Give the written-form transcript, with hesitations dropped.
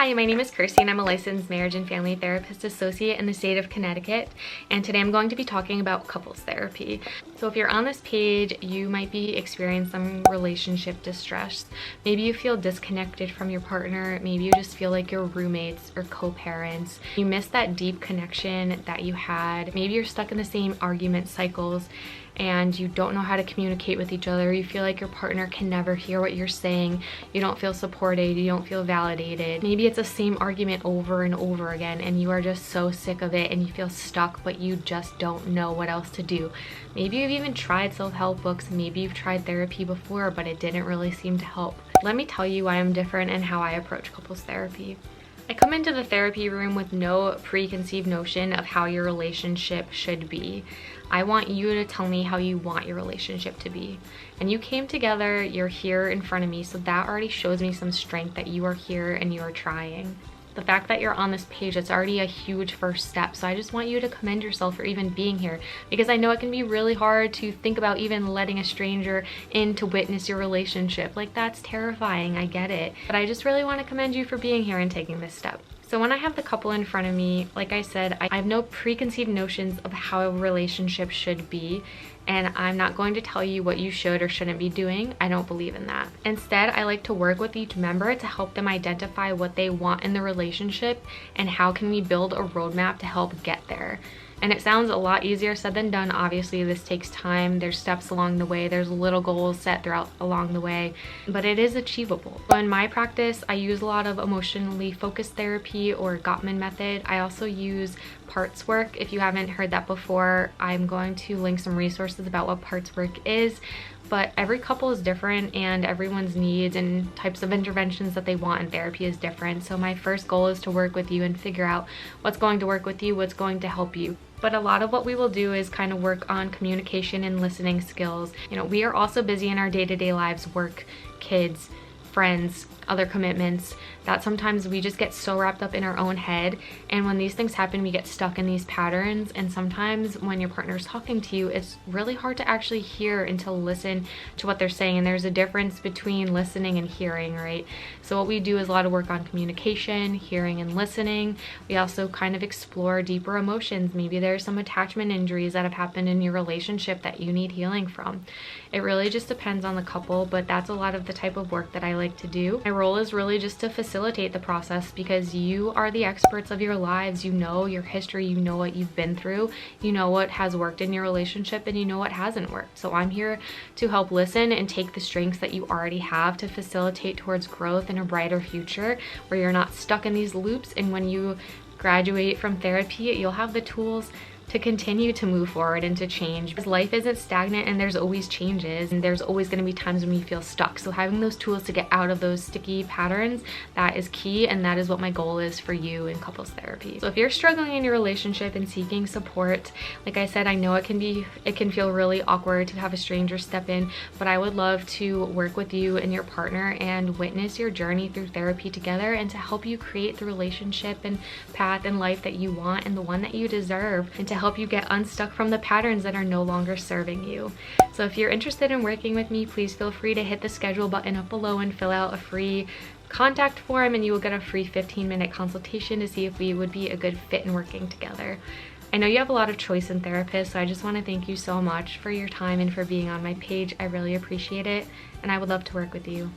Hi, my name is Kirsty and I'm a licensed marriage and family therapist associate in the state of Connecticut, and today I'm going to be talking about couples therapy. So if you're on this page, you might be experiencing some relationship distress. Maybe you feel disconnected from your partner, maybe you just feel like you're roommates or co-parents. You miss that deep connection that you had. Maybe you're stuck in the same argument cycles and you don't know how to communicate with each other. You feel like your partner can never hear what you're saying. You don't feel supported, you don't feel validated. Maybe it's the same argument over and over again and you are just so sick of it and you feel stuck, but you just don't know what else to do. Maybe you've even tried self-help books, maybe you've tried therapy before, but it didn't really seem to help. Let me tell you why I'm different and how I approach couples therapy. I come into the therapy room with no preconceived notion of how your relationship should be. I want you to tell me how you want your relationship to be. And you came together, you're here in front of me, so that already shows me some strength that you are here and you are trying. The fact that you're on this page, it's already a huge first step. So I just want you to commend yourself for even being here, because I know it can be really hard to think about even letting a stranger in to witness your relationship. Like, that's terrifying, I get it. But I just really want to commend you for being here and taking this step. So when I have the couple in front of me, like I said, I have no preconceived notions of how a relationship should be, and I'm not going to tell you what you should or shouldn't be doing. I don't believe in that. Instead, I like to work with each member to help them identify what they want in the relationship and how can we build a roadmap to help get there. And it sounds a lot easier said than done. Obviously, this takes time. There's steps along the way. There's little goals set throughout along the way, but it is achievable. So in my practice, I use a lot of emotionally focused therapy or Gottman method. I also use parts work. If you haven't heard that before, I'm going to link some resources about what parts work is. But every couple is different and everyone's needs and types of interventions that they want in therapy is different. So my first goal is to work with you and figure out what's going to work with you, what's going to help you. But a lot of what we will do is kind of work on communication and listening skills. You know, we are also busy in our day-to-day lives, work, kids, friends, other commitments, that sometimes we just get so wrapped up in our own head, and when these things happen we get stuck in these patterns. And sometimes when your partner's talking to you, it's really hard to actually hear and to listen to what they're saying, and there's a difference between listening and hearing, right? So what we do is a lot of work on communication, hearing, and listening. We also kind of explore deeper emotions. Maybe there's some attachment injuries that have happened in your relationship that you need healing from. It really just depends on the couple, but that's a lot of the type of work that I like to do. My role is really just to facilitate the process, because you are the experts of your lives. You know your history, you know what you've been through, you know what has worked in your relationship, and you know what hasn't worked. So I'm here to help listen and take the strengths that you already have to facilitate towards growth and a brighter future where you're not stuck in these loops. And when you graduate from therapy, you'll have the tools to continue to move forward and to change, because life isn't stagnant and there's always changes, and there's always going to be times when you feel stuck. So having those tools to get out of those sticky patterns, that is key, and that is what my goal is for you in couples therapy. So if you're struggling in your relationship and seeking support, like I said, I know it can feel really awkward to have a stranger step in, but I would love to work with you and your partner and witness your journey through therapy together, and to help you create the relationship and path in life that you want and the one that you deserve, and to help you get unstuck from the patterns that are no longer serving you. So if you're interested in working with me, please feel free to hit the schedule button up below and fill out a free contact form, and you will get a free 15-minute consultation to see if we would be a good fit in working together. I know you have a lot of choice in therapists, so I just want to thank you so much for your time and for being on my page. I really appreciate it, and I would love to work with you.